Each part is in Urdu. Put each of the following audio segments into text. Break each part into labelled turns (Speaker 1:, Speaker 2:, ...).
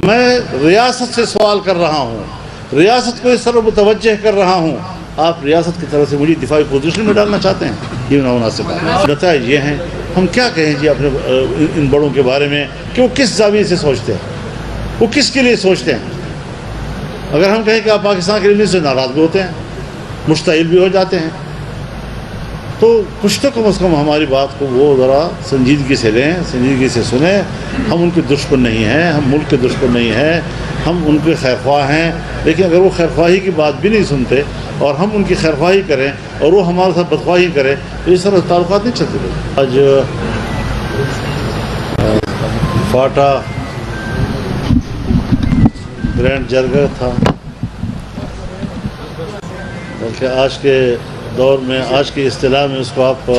Speaker 1: میں ریاست سے سوال کر رہا ہوں، ریاست کو اس طرح متوجہ کر رہا ہوں، آپ ریاست کی طرف سے مجھے دفاعی پوزیشن میں ڈالنا چاہتے ہیں، یہ نامناسب ہے۔ نتائج یہ ہیں، ہم کیا کہیں جی اپنے ان بڑوں کے بارے میں کہ وہ کس زاویے سے سوچتے ہیں، وہ کس کے لیے سوچتے ہیں۔ اگر ہم کہیں کہ آپ پاکستان کے لیے سے ناراض بھی ہوتے ہیں، مشتعل بھی ہو جاتے ہیں، تو کچھ تو کم از کم ہماری بات کو وہ ذرا سنجیدگی سے لیں، سنجیدگی سے سنیں۔ ہم ان کے دشمن نہیں ہیں، ہم ملک کے دشمن نہیں ہیں، ہم ان کے خیرخواہ ہیں، لیکن اگر وہ خیرخواہی کی بات بھی نہیں سنتے اور ہم ان کی خیرخواہی کریں اور وہ ہمارے ساتھ بدخواہی کریں تو اس طرح تعلقات نہیں چلتے۔ آج فاٹا گرینڈ جرگہ تھا، بلکہ آج کے دور میں، آج کی اصطلاح میں اس کو آپ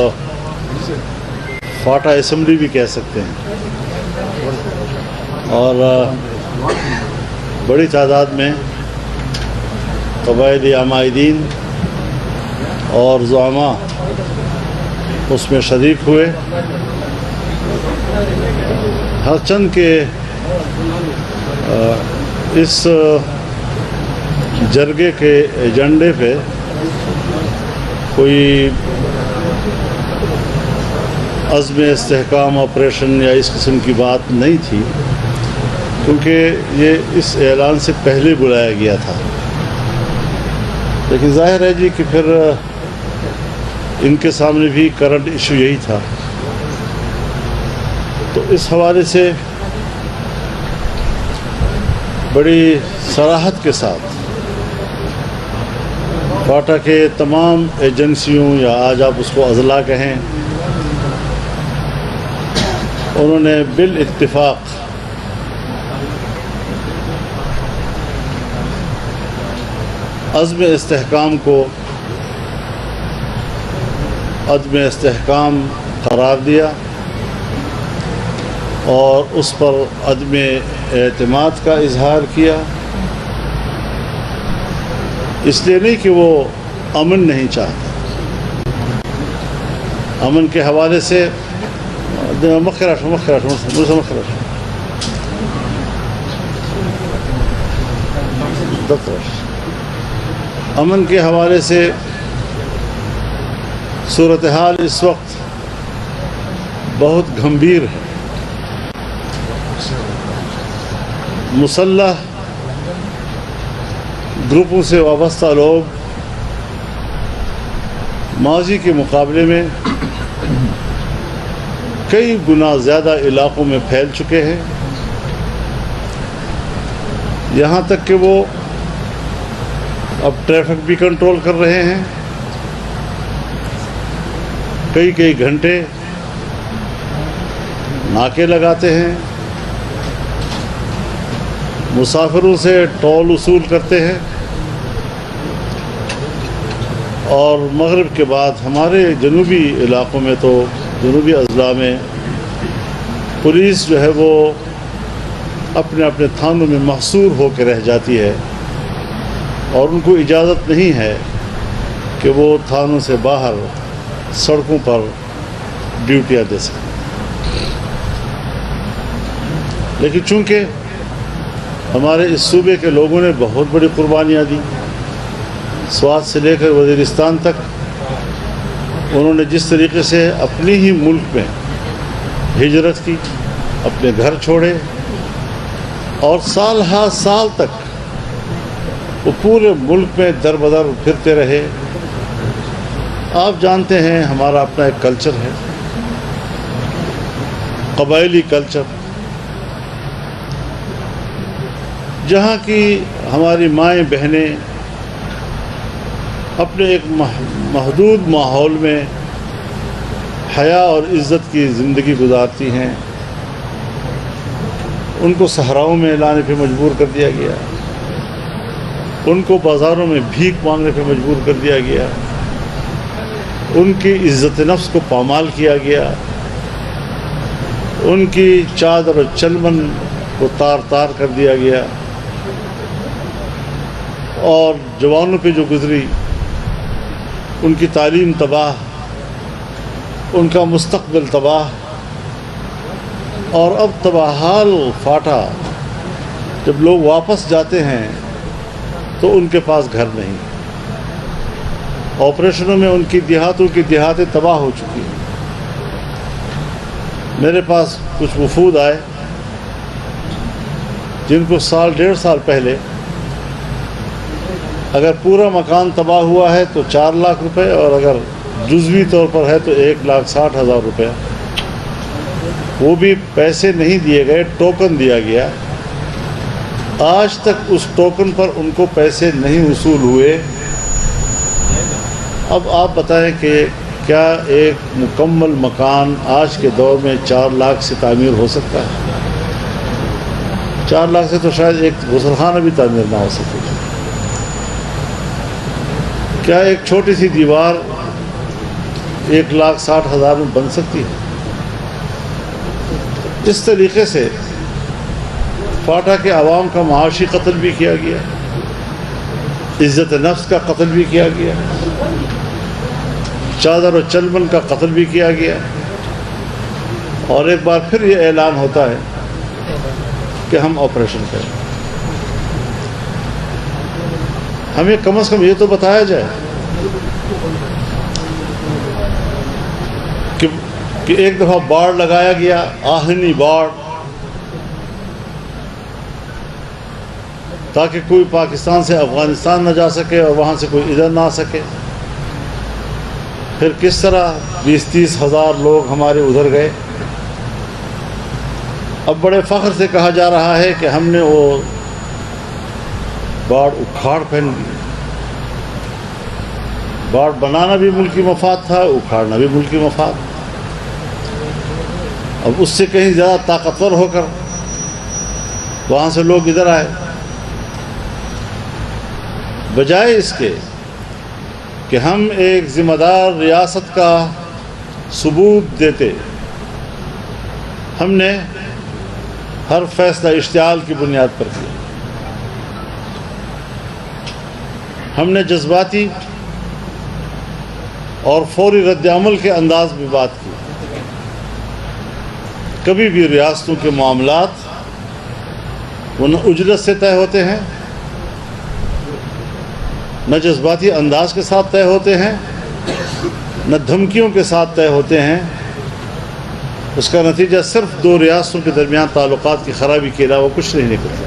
Speaker 1: فاٹا اسمبلی بھی کہہ سکتے ہیں، اور بڑی تعداد میں قبائلی عمائدین اور زعماء اس میں شریک ہوئے۔ ہر چند کے اس جرگے کے ایجنڈے پہ کوئی عزم استحکام آپریشن یا اس قسم کی بات نہیں تھی، کیونکہ یہ اس اعلان سے پہلے بلایا گیا تھا، لیکن ظاہر ہے جی کہ پھر ان کے سامنے بھی کرنٹ ایشو یہی تھا، تو اس حوالے سے بڑی صراحت کے ساتھ فاٹا کے تمام ایجنسیوں یا آج آپ اس کو اضلاع کہیں، انہوں نے بالاتفاق عزم استحکام کو عدم استحکام قرار دیا اور اس پر عدم اعتماد کا اظہار کیا، اس لیے نہیں کہ وہ امن نہیں چاہتا۔ امن کے حوالے سے امن کے حوالے سے صورتحال اس وقت بہت گھمبیر ہے۔ مسلح گروپوں سے وابستہ لوگ ماضی کے مقابلے میں کئی گنا زیادہ علاقوں میں پھیل چکے ہیں، یہاں تک کہ وہ اب ٹریفک بھی کنٹرول کر رہے ہیں، کئی گھنٹے ناکے لگاتے ہیں، مسافروں سے ٹول وصول کرتے ہیں، اور مغرب کے بعد ہمارے جنوبی علاقوں میں تو جنوبی اضلاع میں پولیس جو ہے وہ اپنے اپنے تھانوں میں محصور ہو کے رہ جاتی ہے، اور ان کو اجازت نہیں ہے کہ وہ تھانوں سے باہر سڑکوں پر ڈیوٹیاں دے سکیں۔ لیکن چونکہ ہمارے اس صوبے کے لوگوں نے بہت بڑی قربانیاں دی، سوات سے لے کر وزیرستان تک، انہوں نے جس طریقے سے اپنے ہی ملک میں ہجرت کی، اپنے گھر چھوڑے، اور سال ہا سال تک وہ پورے ملک میں در بدر پھرتے رہے۔ آپ جانتے ہیں ہمارا اپنا ایک کلچر ہے، قبائلی کلچر، جہاں کی ہماری مائیں بہنیں اپنے ایک محدود ماحول میں حیا اور عزت کی زندگی گزارتی ہیں، ان کو صحراؤں میں لانے پہ مجبور کر دیا گیا، ان کو بازاروں میں بھیک مانگنے پہ مجبور کر دیا گیا، ان کی عزت نفس کو پامال کیا گیا، ان کی چادر و چلمن کو تار تار کر دیا گیا، اور جوانوں پہ جو گزری ان کی تعلیم تباہ، ان کا مستقبل تباہ، اور اب تباہ حال فاٹا جب لوگ واپس جاتے ہیں تو ان کے پاس گھر نہیں. آپریشنوں میں ان کی دیہاتوں کی دیہاتیں تباہ ہو چکی ہیں. میرے پاس کچھ وفود آئے جن کو سال 1.5 سال پہلے اگر پورا مکان تباہ ہوا ہے تو 4 لاکھ روپے اور اگر جزوی طور پر ہے تو 1,60,000 روپے. وہ بھی پیسے نہیں دیے گئے، ٹوکن دیا گیا. آج تک اس ٹوکن پر ان کو پیسے نہیں وصول ہوئے. اب آپ بتائیں کہ کیا ایک مکمل مکان آج کے دور میں 4 لاکھ سے تعمیر ہو سکتا ہے؟ 4 لاکھ سے تو شاید ایک غسل خانہ بھی تعمیر نہ ہو سکے. کیا ایک چھوٹی سی دیوار 1,60,000 میں بن سکتی ہے؟ اس طریقے سے فاٹا کے عوام کا معاشی قتل بھی کیا گیا، عزت نفس کا قتل بھی کیا گیا، چادر و چلمن کا قتل بھی کیا گیا. اور ایک بار پھر یہ اعلان ہوتا ہے کہ ہم آپریشن کریں. ہمیں کم از کم یہ تو بتایا جائے کہ ایک دفعہ باڑ لگایا گیا، آہنی باڑ، تاکہ کوئی پاکستان سے افغانستان نہ جا سکے اور وہاں سے کوئی ادھر نہ آ سکے. پھر کس طرح 20-30 ہزار لوگ ہمارے ادھر گئے. اب بڑے فخر سے کہا جا رہا ہے کہ ہم نے وہ باڑ اکھاڑ پھینک دی. باڑ بنانا بھی ملکی مفاد تھا، اکھاڑنا بھی ملکی مفاد. اب اس سے کہیں زیادہ طاقتور ہو کر وہاں سے لوگ ادھر آئے. بجائے اس کے کہ ہم ایک ذمہ دار ریاست کا ثبوت دیتے، ہم نے ہر فیصلہ اشتعال کی بنیاد پر کیا. ہم نے جذباتی اور فوری رد عمل کے انداز میں بات کی. کبھی بھی ریاستوں کے معاملات وہ نہ اجرت سے طے ہوتے ہیں، نہ جذباتی انداز کے ساتھ طے ہوتے ہیں، نہ دھمکیوں کے ساتھ طے ہوتے ہیں. اس کا نتیجہ صرف 2 ریاستوں کے درمیان تعلقات کی خرابی کے علاوہ کچھ نہیں نکلتا.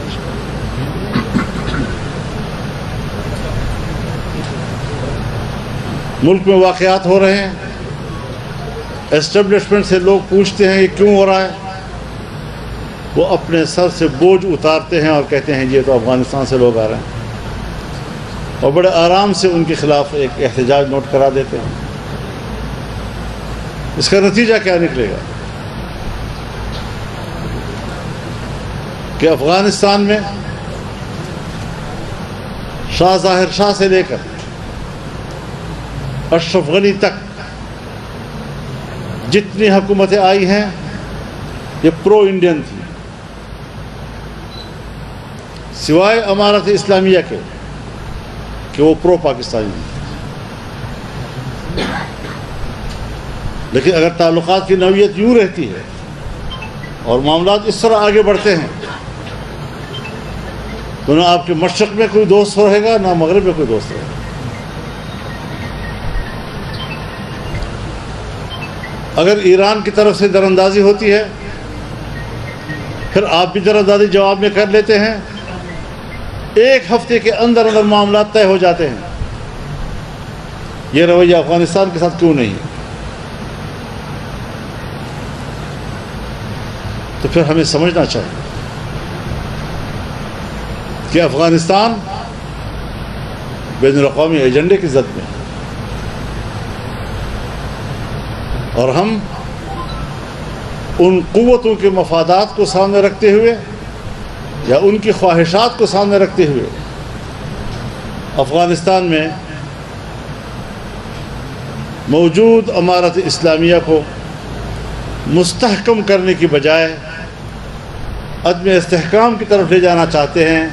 Speaker 1: ملک میں واقعات ہو رہے ہیں، اسٹیبلشمنٹ سے لوگ پوچھتے ہیں یہ کیوں ہو رہا ہے. وہ اپنے سر سے بوجھ اتارتے ہیں اور کہتے ہیں یہ تو افغانستان سے لوگ آ رہے ہیں، اور بڑے آرام سے ان کے خلاف ایک احتجاج نوٹ کرا دیتے ہیں. اس کا نتیجہ کیا نکلے گا کہ افغانستان میں شاہ ظاہر شاہ سے لے کر اشرف غنی تک جتنی حکومتیں آئی ہیں یہ پرو انڈین تھی، سوائے امارت اسلامیہ کے کہ وہ پرو پاکستانی ہیں. لیکن اگر تعلقات کی نوعیت یوں رہتی ہے اور معاملات اس طرح آگے بڑھتے ہیں تو نہ آپ کے مشرق میں کوئی دوست رہے گا نہ مغرب میں کوئی دوست رہے گا. اگر ایران کی طرف سے دراندازی ہوتی ہے پھر آپ بھی دراندازی جواب میں کر لیتے ہیں، 1 ہفتے کے اندر اندر معاملات طے ہو جاتے ہیں. یہ رویہ افغانستان کے ساتھ کیوں نہیں ہے؟ تو پھر ہمیں سمجھنا چاہیے کہ افغانستان بین الاقوامی ایجنڈے کی زد میں ہے، اور ہم ان قوتوں کے مفادات کو سامنے رکھتے ہوئے یا ان کی خواہشات کو سامنے رکھتے ہوئے افغانستان میں موجود امارت اسلامیہ کو مستحکم کرنے کی بجائے عدم استحکام کی طرف لے جانا چاہتے ہیں.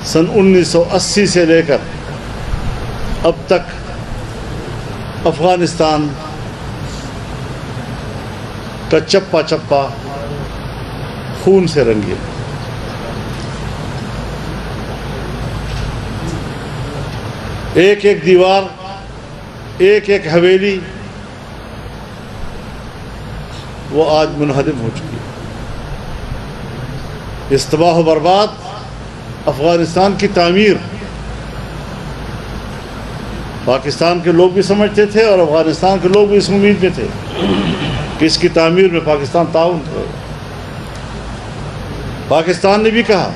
Speaker 1: سن 1980 سے لے کر اب تک افغانستان کا چپا چپا خون سے رنگی ہے. ایک ایک دیوار، ایک ایک حویلی وہ آج منہدم ہو چکی ہے۔ اس تباہ و برباد افغانستان کی تعمیر پاکستان کے لوگ بھی سمجھتے تھے اور افغانستان کے لوگ بھی اس امید میں تھے کہ اس کی تعمیر میں پاکستان تعاون کرے گا۔ پاکستان نے بھی کہا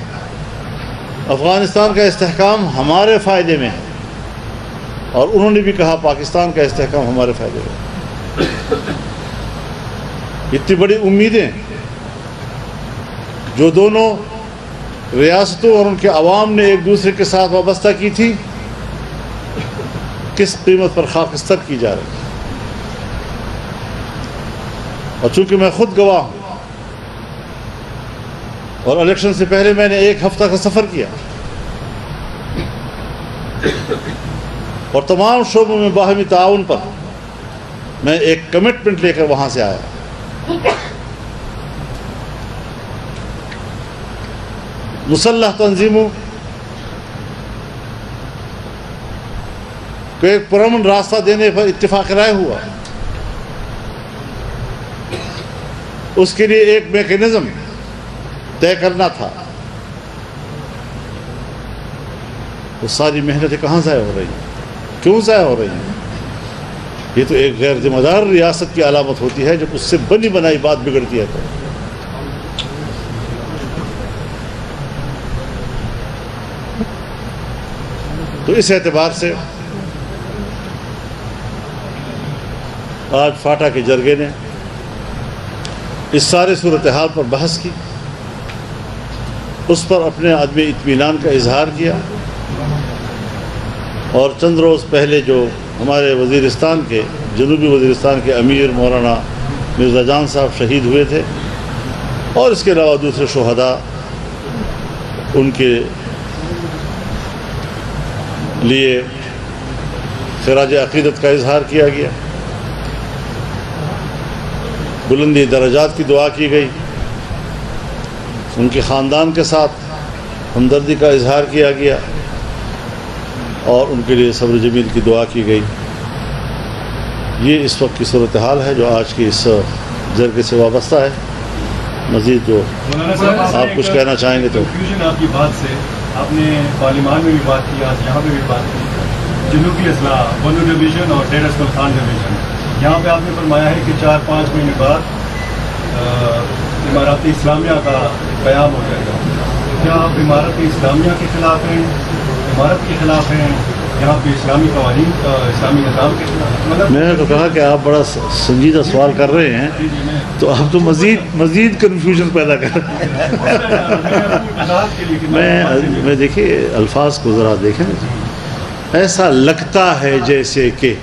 Speaker 1: افغانستان کا استحکام ہمارے فائدے میں ہے، اور انہوں نے بھی کہا پاکستان کا استحکام ہمارے فائدے میں ہے۔ اتنی بڑی امیدیں جو دونوں ریاستوں اور ان کے عوام نے ایک دوسرے کے ساتھ وابستہ کی تھی، کس قیمت پر خاکستر کی جا رہی ہے۔ اور چونکہ میں خود گواہ ہوں اور الیکشن سے پہلے میں نے 1 ہفتہ کا سفر کیا اور تمام شعبوں میں باہمی تعاون پر میں ایک کمٹمنٹ لے کر وہاں سے آیا۔ مسلح تنظیموں کو ایک پرامن راستہ دینے پر اتفاق رائے ہوا، اس کے لیے ایک میکینزم طے کرنا تھا۔ وہ ساری محنتیں کہاں ضائع ہو رہی ہیں؟ کیوں ضائع ہو رہی ہیں؟ یہ تو ایک غیر ذمہ دار ریاست کی علامت ہوتی ہے جب اس سے بنی بنائی بات بگڑتی ہے۔ تو اس اعتبار سے آج فاٹا کے جرگے نے اس سارے صورتحال پر بحث کی، اس پر اپنے عدم اطمینان کا اظہار کیا، اور چند روز پہلے جو ہمارے وزیرستان کے جنوبی وزیرستان کے امیر مولانا مرزا جان صاحب شہید ہوئے تھے، اور اس کے علاوہ دوسرے شہداء، ان کے لیے خراج عقیدت کا اظہار کیا گیا، بلندی درجات کی دعا کی گئی، ان کے خاندان کے ساتھ ہمدردی کا اظہار کیا گیا، اور ان کے لیے صبر جمیل کی دعا کی گئی۔ یہ اس وقت کی صورتحال ہے جو آج کی اس جرگے سے وابستہ ہے۔ مزید جو آپ کچھ کہنا چاہیں گے تو۔
Speaker 2: آپ کی بات سے آپ نے پارلیمان میں بھی بات کی، آج یہاں پہ بھی بات کی، جنوبی اضلاع بنو ڈویژن اور ڈیر اسمل خان ڈویژن، یہاں پہ آپ نے فرمایا ہے کہ 4-5 مہینے بعد امارات اسلامیہ کا قیام ہو جائے گا۔ کیا آپ امارت اسلامیہ کے خلاف ہیں، امارت کے خلاف ہیں، یہاں پہ اسلامی قوانین کا اسلامی نظام کے خلاف؟
Speaker 1: میں نے تو کہا کہ آپ بڑا سنجیدہ سوال کر رہے ہیں، تو آپ تو مزید کنفیوژن پیدا کر رہے ہیں۔ میں دیکھیے الفاظ کو ذرا دیکھیں، ایسا لگتا ہے جیسے کہ،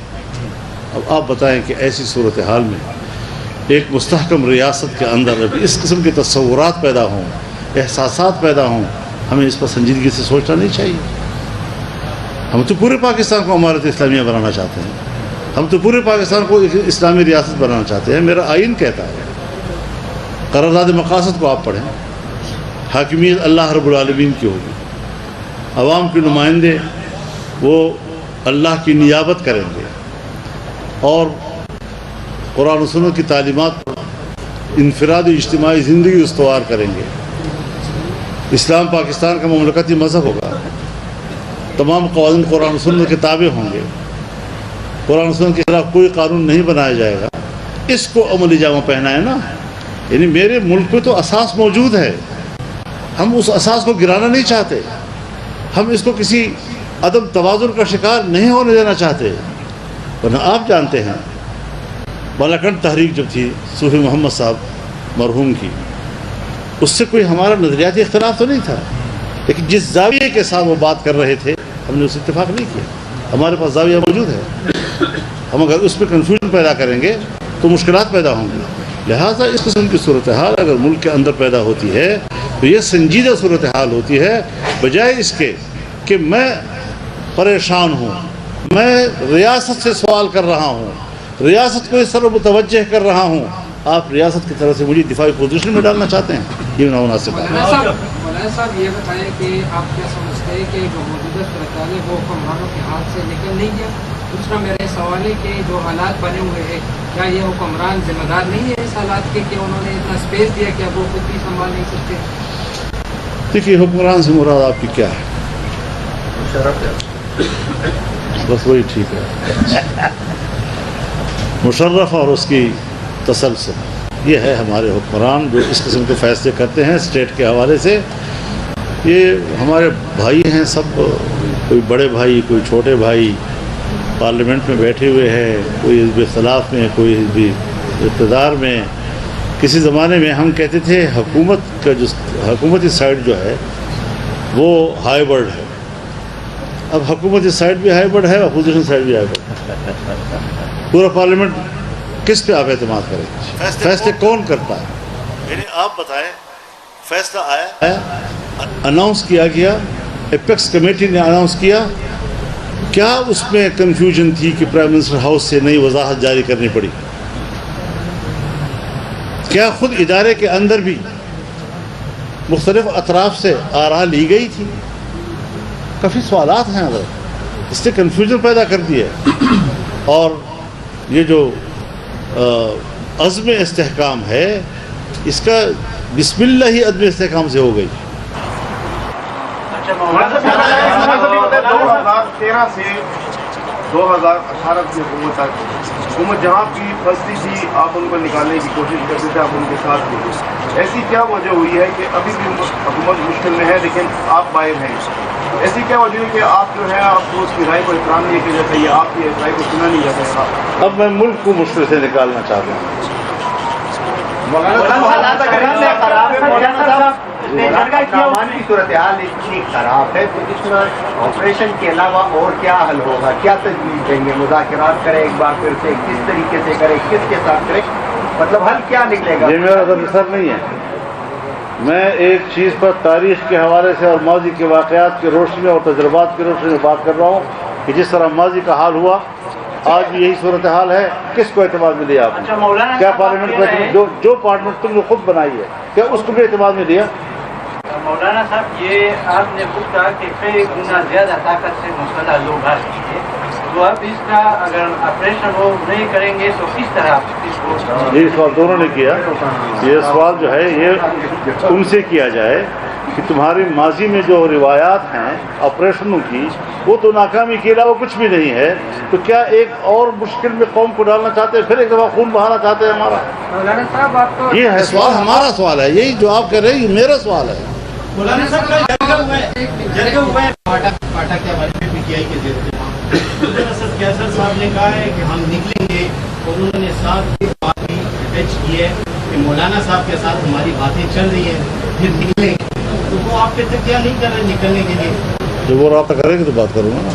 Speaker 1: اب آپ بتائیں کہ ایسی صورتحال میں ایک مستحکم ریاست کے اندر اس قسم کے تصورات پیدا ہوں، احساسات پیدا ہوں، ہمیں اس پر سنجیدگی سے سوچنا نہیں چاہیے۔ ہم تو پورے پاکستان کو امارت اسلامیہ بنانا چاہتے ہیں، ہم تو پورے پاکستان کو اسلامی ریاست بنانا چاہتے ہیں۔ میرا آئین کہتا ہے، قرارداد مقاصد کو آپ پڑھیں، حاکمیت اللہ رب العالمین کی ہوگی، عوام کے نمائندے وہ اللہ کی نیابت کریں گے، اور قرآن و سنت کی تعلیمات پر انفرادی اجتماعی زندگی استوار کریں گے۔ اسلام پاکستان کا مملکتی مذہب ہوگا، تمام قوانین قرآن و سنت کے تابع ہوں گے، قرآن و سنت کے خلاف کوئی قانون نہیں بنایا جائے گا۔ اس کو عملی جامہ پہنا ہے نا، یعنی میرے ملک پہ تو اساس موجود ہے، ہم اس اساس کو گرانا نہیں چاہتے، ہم اس کو کسی عدم توازن کا شکار نہیں ہونے دینا چاہتے۔ ورنہ آپ جانتے ہیں بالاکنڈ تحریک جب تھی صوفی محمد صاحب مرحوم کی، اس سے کوئی ہمارا نظریاتی اختلاف تو نہیں تھا، لیکن جس زاویے کے ساتھ وہ بات کر رہے تھے ہم نے اس سے اتفاق نہیں کیا۔ ہمارے پاس زاویہ موجود ہے، ہم اگر اس پہ کنفیوژن پیدا کریں گے تو مشکلات پیدا ہوں گی۔ لہٰذا اس قسم کی صورتحال اگر ملک کے اندر پیدا ہوتی ہے تو یہ سنجیدہ صورتحال ہوتی ہے، بجائے اس کے کہ میں پریشان ہوں، میں ریاست سے سوال کر رہا ہوں، ریاست کو اس طرح متوجہ کر رہا ہوں آپ ریاست کی طرف سے مجھے دفاعی پوزیشن میں ڈالنا چاہتے ہیں، یہ نامناسب ہے۔
Speaker 3: مولانا صاحب یہ بتائیں کہ آپ کیا سمجھتے ہیں کہ جو موجودہ صورتحال ہے وہ حکمرانوں کے ہاتھ سے نکل نہیں گیا؟ دوسرا میرا سوال ہے کہ جو حالات بنے ہوئے ہیں کیا یہ حکمران ذمہ دار نہیں ہے اس حالات کے کہ انہوں نے اتنا اسپیس دیا کہ اب وہ خود بھی سنبھال نہیں سکتے؟
Speaker 1: دیکھیے حکمران سے مراد آپ کی کیا ہے؟ بس وہی ٹھیک ہے، مشرف اور اس کی تسلسل، یہ ہے ہمارے حکمران جو اس قسم کے فیصلے کرتے ہیں اسٹیٹ کے حوالے سے۔ یہ ہمارے بھائی ہیں سب، کوئی بڑے بھائی کوئی چھوٹے بھائی، پارلیمنٹ میں بیٹھے ہوئے ہیں، کوئی حزب اختلاف میں کوئی حزب اقتدار میں۔ کسی زمانے میں ہم کہتے تھے حکومت کا جو حکومتی سائڈ جو ہے وہ ہائی برڈ ہے، اب حکومتی سائڈ بھی ہائی برڈ ہے، اپوزیشن سائڈ بھی ہائی برڈ ہے۔ پورا پارلیمنٹ کس پہ آپ اعتماد کریں؟ فیصلے کون کرتا ہے؟ یعنی آپ بتائیں، فیصلہ آیا، اناؤنس کیا گیا، ایپیکس کمیٹی نے اناؤنس کیا، کیا اس میں کنفیوژن تھی کہ پرائم منسٹر ہاؤس سے نئی وضاحت جاری کرنی پڑی؟ کیا خود ادارے کے اندر بھی مختلف اطراف سے آراء لی گئی تھی؟ کافی سوالات ہیں اگر اس نے کنفیوژن پیدا کر دی ہے، اور یہ جو عزم استحکام ہے اس کا بسم اللہ ہی عدم استحکام سے ہو گئی۔
Speaker 4: 2013 سے 2018 کی حکومت تک حکومت جہاں کی پھنستی تھی آپ ان کو نکالنے کی کوشش کرتے تھے، آپ ان کے ساتھ تھے۔ ایسی کیا وجہ ہوئی ہے کہ ابھی بھی حکومت مشکل میں ہے لیکن آپ باہر ہیں؟ ایسی کیا وجہ ہے کہ آپ جو ہے آپ کو اس کی رائے کو احترام نہیں کیا جاتا، یا آپ کی رائے کو سنا نہیں جاتا؟
Speaker 1: اب میں ملک کو مشکل سے نکالنا چاہتا ہوں۔
Speaker 5: کی صورتحال اتنی خراب ہے تو اس میں آپریشن کے علاوہ اور کیا حل ہوگا؟ کیا تجویز دیں گے؟ مذاکرات کریں ایک بار پھر سے، کس طریقے سے کریں، کس کے ساتھ کریں، مطلب حل کیا نکلے گا؟
Speaker 1: یہ میرا تصور نہیں ہے، میں ایک چیز پر تاریخ کے حوالے سے اور ماضی کے واقعات کی روشنی اور تجربات کی روشنی میں بات کر رہا ہوں کہ جس طرح ماضی کا حال ہوا آج بھی یہی صورتحال ہے۔ کس کو اعتماد میں لیا آپ نے؟ کیا پارلیمنٹ کو جو پارلیمنٹ تم نے خود بنائی ہے کیا اس کو بھی اعتماد میں لیا؟
Speaker 6: مولانا صاحب یہ آپ نے خود کہا کہ کئی گنا زیادہ طاقت سے مسلح لوگ آ چکے ہیں، تو اب اس کا اگر آپریشن وہ نہیں کریں گے تو کس طرح اس کو؟
Speaker 1: یہ سوال دونوں نے کیا، یہ سوال جو ہے یہ ان سے کیا جائے کہ تمہاری ماضی میں جو روایات ہیں آپریشنوں کی وہ تو ناکامی کے علاوہ کچھ بھی نہیں ہے، تو کیا ایک اور مشکل میں قوم کو ڈالنا چاہتے ہیں، پھر ایک دفعہ خون بہانا چاہتے ہیں ہمارا؟
Speaker 3: مولانا صاحب آپ تو
Speaker 1: یہ ہے سوال، ہمارا سوال ہے، یہی جو آپ کہہ رہے ہیں یہ میرا سوال ہے۔
Speaker 7: مولانا صاحب جرگہ ہوا ہے پاٹا کے حوالے میں پی ٹی آئی کے ذریعے اسد کیسر صاحب نے کہا ہے کہ ہم نکلیں گے، اور انہوں نے ساتھ بات بھی اٹیچ کی ہے کہ مولانا صاحب کے ساتھ ہماری باتیں چل رہی ہیں، پھر نکلیں گے، تو وہ آپ کے تک کیا نہیں کر رہے نکلنے کے لیے؟
Speaker 1: جب وہ رابطہ کریں گے تو بات کروں گا نا۔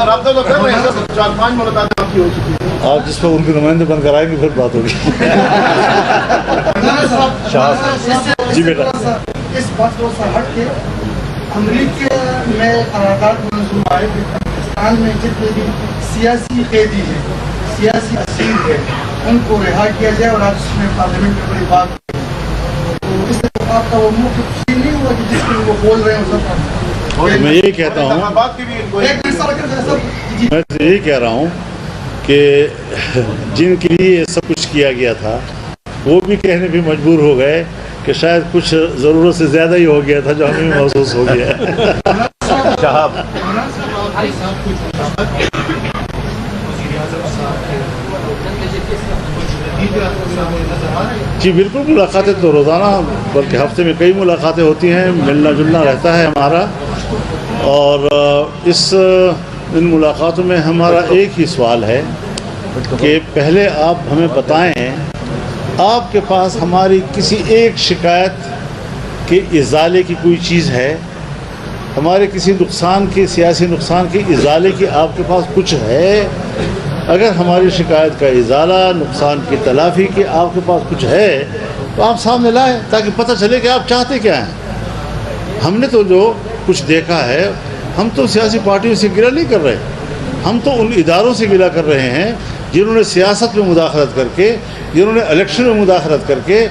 Speaker 4: رابطہ تو کر رہے ہیں، 4-5 ملاقاتیں آپ کی ہو چکی ہیں۔
Speaker 1: آپ جس پہ ان کے نمائندے بن کر آئیں گے پھر بات ہوگی۔ جی بیٹا،
Speaker 8: اس بات کو ہٹ کے امریکہ میں قرارداد منظور آئے کہ پاکستان میں جتنے بھی سیاسی قیدی ہیں، سیاسی اسیر ہیں، ان کو رہا کیا جائے، اور آج اس میں پارلیمنٹ میں بڑی بات ہوئی، تو اس سے آپ کا وہ منہ خوشی نہیں ہوا کہ جس میں وہ بول رہے ہیں سب؟
Speaker 1: میں یہی کہتا ہوں، میں یہی کہہ رہا ہوں کہ جن کے لیے یہ سب کچھ کیا گیا تھا وہ بھی کہنے بھی مجبور ہو گئے کہ شاید کچھ ضرورت سے زیادہ ہی ہو گیا تھا جو ہمیں محسوس ہو گیا ہے۔ جی بالکل، ملاقاتیں تو روزانہ بلکہ ہفتے میں کئی ملاقاتیں ہوتی ہیں، ملنا جلنا رہتا ہے ہمارا، اور ان ملاقاتوں میں ہمارا ایک ہی سوال ہے کہ پہلے آپ ہمیں بتائیں آپ کے پاس ہماری کسی ایک شکایت کے ازالے کی کوئی چیز ہے، ہمارے کسی نقصان کی، سیاسی نقصان کے ازالے کی آپ کے پاس کچھ ہے؟ اگر ہماری شکایت کا ازالہ، نقصان کی تلافی کی آپ کے پاس کچھ ہے تو آپ سامنے لائیں تاکہ پتہ چلے کہ آپ چاہتے کیا ہیں۔ ہم نے تو جو کچھ دیکھا ہے، ہم تو سیاسی پارٹیوں سے گلہ نہیں کر رہے، ہم تو ان اداروں سے گلہ کر رہے ہیں جنہوں نے سیاست میں مداخلت کر کے، جنہوں نے الیکشن میں مداخلت کر کے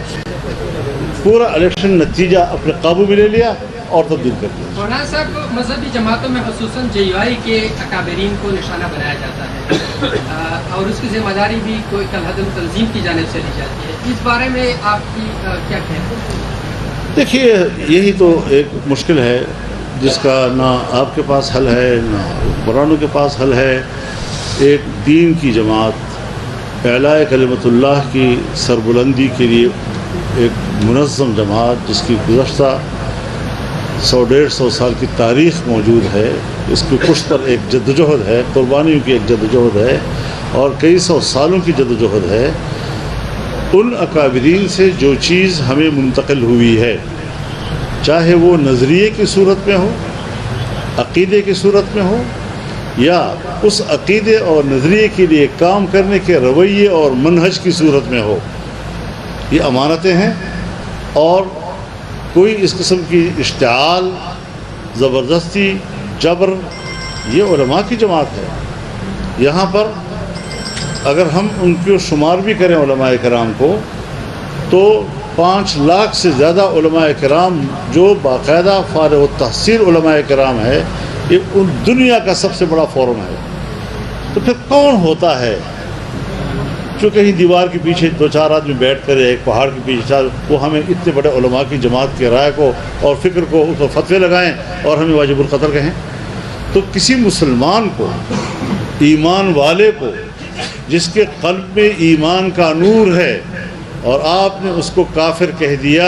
Speaker 1: پورا الیکشن نتیجہ اپنے قابو میں لے لیا اور تبدیل کر دیا۔
Speaker 3: مولانا صاحب، مذہبی جماعتوں میں خصوصاً JUI کے اکابرین کو نشانہ بنایا جاتا ہے اور اس کی ذمہ داری بھی کوئی کالعدم تنظیم کی جانب سے لی جاتی ہے، اس بارے میں آپ کی کیا کہتے ہیں؟
Speaker 1: دیکھیے، یہی تو ایک مشکل ہے جس کا نہ آپ کے پاس حل ہے نہ قرآنوں کے پاس حل ہے۔ ایک دین کی جماعت، اعلاء کلمت اللہ کی سربلندی کے لیے ایک منظم جماعت جس کی گزشتہ 100-150 سال کی تاریخ موجود ہے، اس کی پشت پر ایک جدوجہد ہے، قربانیوں کی ایک جدوجہد ہے اور کئی سو سالوں کی جدوجہد ہے۔ ان اکابرین سے جو چیز ہمیں منتقل ہوئی ہے، چاہے وہ نظریے کی صورت میں ہو، عقیدے کی صورت میں ہو، یا اس عقیدے اور نظریے کے لیے کام کرنے کے رویے اور منہج کی صورت میں ہو، یہ امانتیں ہیں اور کوئی اس قسم کی اشتعال، زبردستی، جبر، یہ علماء کی جماعت ہے۔ یہاں پر اگر ہم ان کو شمار بھی کریں علماء کرام کو تو 5 لاکھ سے زیادہ علماء کرام جو باقاعدہ فارغ التحصیل علماء کرام ہے، یہ ان دنیا کا سب سے بڑا فورم ہے۔ تو پھر کون ہوتا ہے جو کہیں دیوار کے پیچھے 2-4 آدمی بیٹھ کر ایک پہاڑ کے پیچھے وہ ہمیں اتنے بڑے علماء کی جماعت کی رائے کو اور فکر کو اس پر فتوے لگائیں اور ہمیں واجب القتل کہیں؟ تو کسی مسلمان کو، ایمان والے کو، جس کے قلب میں ایمان کا نور ہے اور آپ نے اس کو کافر کہہ دیا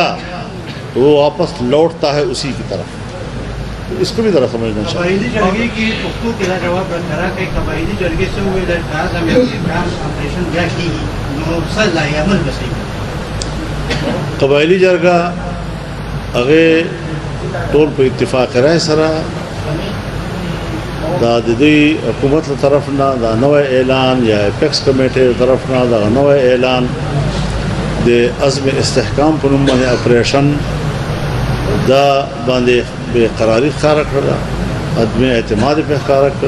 Speaker 1: تو وہ واپس لوٹتا ہے اسی کی طرف۔ اس کو بھی ذرا سمجھنا چاہیے۔
Speaker 7: قبائلی جرگے کی گفتگو کے جواب برقرار کہ قبائلی جرگے سے ہوئے درخواست ہمیں آپریشن کیا کی سر لائی عمل بسی
Speaker 1: قبائلی جرگہ اگے طور پر اتفاق رائے سرا دا دی حکومت طرفنا دا نوے اعلان یا ایپیکس کمیٹی طرفنا دا نوے اعلان دے عزم استحکام پر نمبر آپریشن دا باندے بے قراری خارق رہا، عدم اعتماد پہ خارق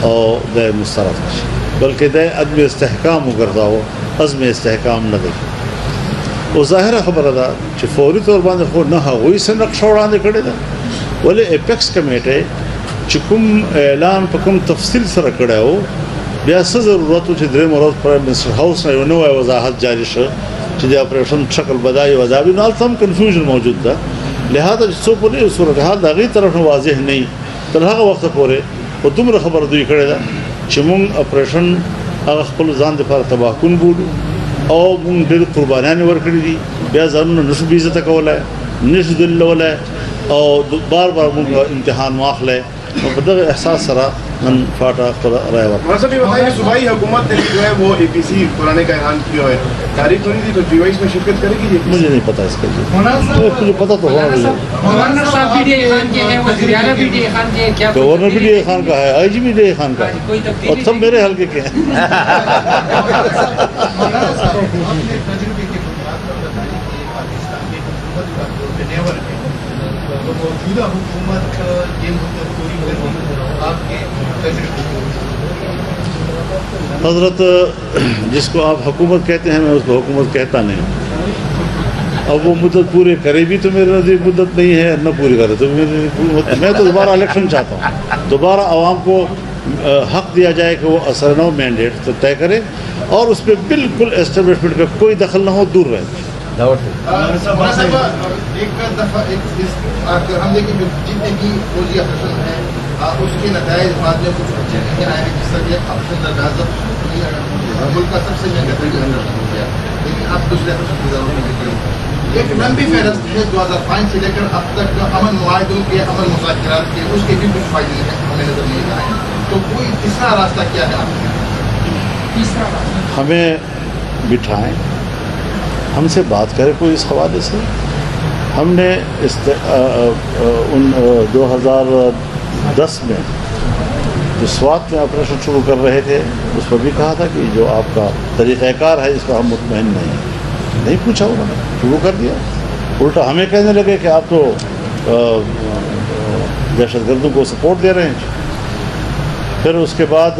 Speaker 1: اور دے مسترد بلکہ دے عدم استحکام کرتا ہو، عزم استحکام نہ دیکھے۔ وہ ظاہر خبر ادا کہ فوری طور باندے خود نہ ہوئی سے نقشہ اڑاندے کھڑے دا ولی ایپیکس کمیٹے چکم اعلان پکم تفصیل سر کڑے ہو بیا سے ضرورت ہو چھ درے مرد پرائم منسٹر ہاؤس نے نو وضاحت جاری شو چھ دے آپریشن شکل بدائی وضابی نال تم کنفیوژن موجود دا، لہذا جسو پولی صورتحال دا غیر طرف واضح نہیں تلہا وقت پورے وہ دمر خبر دوی کڑے دا چھ مونگ آپریشن اگر خپل زان دفار تباہ کن بودو او مونگ دل قربانیان ورکڑی دی بیا زانون نشو بیزت کولا ہے، نشو دل لولا ہے اور بار بار مونگ امتحان ماخل ہے اور بدغ احساس سرا من فاٹا رائے وقت۔
Speaker 4: مطلب یہ بتائیں کہ صوبائی حکومت نے جو ہے وہ APC قرانے کا اعلان کیا ہے، تاریخ نہیں تھی تو JUI اس میں شرکت کرے گی؟
Speaker 1: مجھے نہیں پتا اس کے لیے، مجھے پتا تو ہونا مجھے۔
Speaker 3: گورنر صاحب PDI خان کے ہیں، وزیر اعلیٰ PDI خان کے ہیں، کیا
Speaker 1: گورنر PDI خان کا ہے، IG بھی PDI خان کا ہے اور سب میرے حلقے کے ہیں۔
Speaker 7: موجودہ حکومت
Speaker 1: حضرت جس کو آپ حکومت کہتے ہیں میں اس کو حکومت کہتا نہیں، اب وہ مدت پورے کرے بھی تو میرے نزدیک مدت نہیں ہے، نہ پوری کرے تو میں تو دوبارہ الیکشن چاہتا ہوں، دوبارہ عوام کو حق دیا جائے کہ وہ اثر نو مینڈیٹ تو طے کرے اور اس پہ بالکل اسٹیبلشمنٹ کا کوئی دخل نہ ہو، دور رہے۔
Speaker 8: ایک دفعہ اگر ہم دیکھیں جتنے بھی فوجی آپریشن ہیں اس کے نتائج بعد میں کچھ اچھے نہیں آئے ہیں، جس طرح یہ آپریشن درگاہ ملک کا سب سے مہنگا ترین ہو گیا، لیکن اب دوسرے آپریشن کی ضرورت نہیں پڑی۔ ایک لمبی فہرست ہے 2005 سے لے کر اب تک امن معاہدوں کے، امن مذاکرات کے، اس کے بھی کچھ فائدے ہمیں نظر نہیں آئے، تو کوئی تیسرا راستہ کیا ہے آپ کا؟
Speaker 3: تیسرا راستہ
Speaker 1: ہمیں بٹھائیں، ہم سے بات کرے کوئی اس حوالے سے۔ ہم نے 2010 میں جو سوات میں آپریشن شروع کر رہے تھے اس پر بھی کہا تھا کہ جو آپ کا طریقہ کار ہے اس پر ہم مطمئن نہیں پوچھا، انہوں نے شروع کر دیا، الٹا ہمیں کہنے لگے کہ آپ تو دہشت گردوں کو سپورٹ دے رہے ہیں۔ پھر اس کے بعد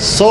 Speaker 1: 100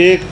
Speaker 1: 1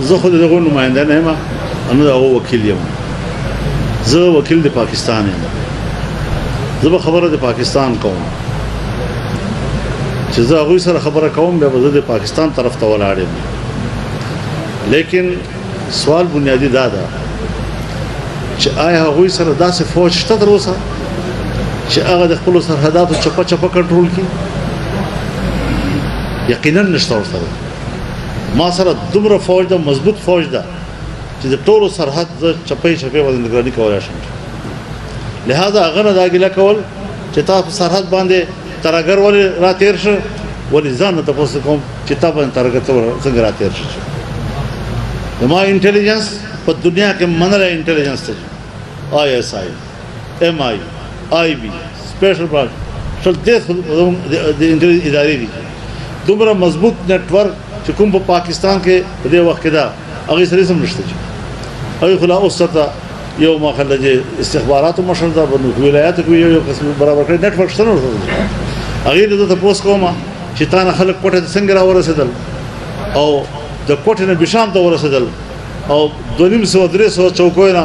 Speaker 1: زه خود دغه نماینده نه یم، انا دغه وکیل یم، زه وکیل د پاکستان یم، زه به خبره د پاکستان کوم چې زه هغوی سره خبره کوم بیا به زه د پاکستان طرف ته ولاړ یم. لیکن سوال بنیادی دا ده چې آیا هغوی سره داسې فوج شته تر اوسه چې هغه د خپلو سرحداتو چپه چپه کنټرول کړي؟ یقینا نشته ورسره. ما سره دومره فوج ده، مضبوط فوج ده چې د ټولو سرحد زه چپې چپې باندې نگراني کولی شم. لہذا هغه نه دا ګیله کول چې تا په سرحد باندې ترهګر ولې را تېر شه، ولې ځان نه تپوس کوم چې تا باندې ترهګر څنګه را تېر شه. زما انټیلیجنس په دنیا کې منلی انټیلیجنس ته ISI MI IB special branch ټول د انټیلیجنس ادارې دي. دومره مضبوط نیټورک چې کوم په پاکستان کې په دې وخت کې دا هغې سره هېڅ هم نشته. چې هغې خو لا اوس ته یو ماخله چې استخباراتو مشر ده په ولایاتو کې یو قسم برابر کړی نیټورک شته نه ورسره. هغې نه زه تپوس کوم چې تا نه خلک کوټې ته څنګه را ورسېدل او د کوټې نه بشام ته ورسېدل او 200-300 چوکیو نه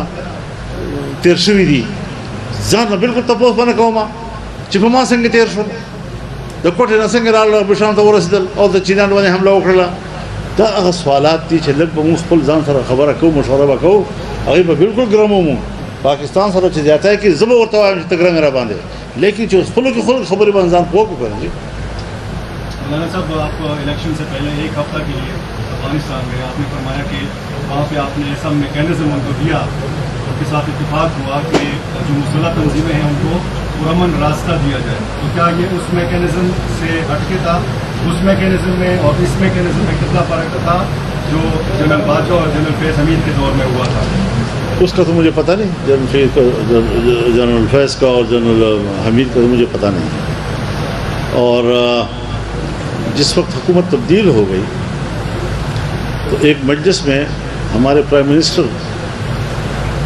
Speaker 1: تېر شوي دي. ځان نه بلکل تپوس به نه کوم چې په ما څنګه تېر شول، د کوټې نه څنګه راغله، بشام ته ورسېدل او د چینیانو باندې حمله وکړله. دا هغه سوالات دي چې لږ به موږ خپل ځان سره خبره کوو، مشوره به کوو. هغې به بلکل ګرم ومو پاکستان سره چې زیاتی کوي زه به ورته وایم چې ته ګرم را باندې، لیکن چې خپلو کې خپل خبرې باندې ځان پوه کړو.
Speaker 2: مولانا صاحب آپ الیکشن سے پہلے 1 ہفتہ کے لیے افغانستان گئے، آپ نے فرمایا کہ وہاں پہ آپ نے سب میکینزم ان کو دیا، ان کے ساتھ اتفاق ہوا کہ جو مسلح تنظیمیں ہیں ان کو پرامن راستہ دیا جائے. تو کیا یہ اس میکینزم سے ہٹ کے تھا؟ اس میکینزم میں اور اس میکینزم میں کتنا فرق تھا جو جنرل باجوہ اور جنرل فیض حمید کے دور میں ہوا تھا؟
Speaker 1: اس کا تو مجھے پتہ نہیں، جنرل فیض کا اور جنرل حمید کا تو مجھے پتہ نہیں. اور جس وقت حکومت تبدیل ہو گئی تو ایک مجلس میں ہمارے پرائم منسٹر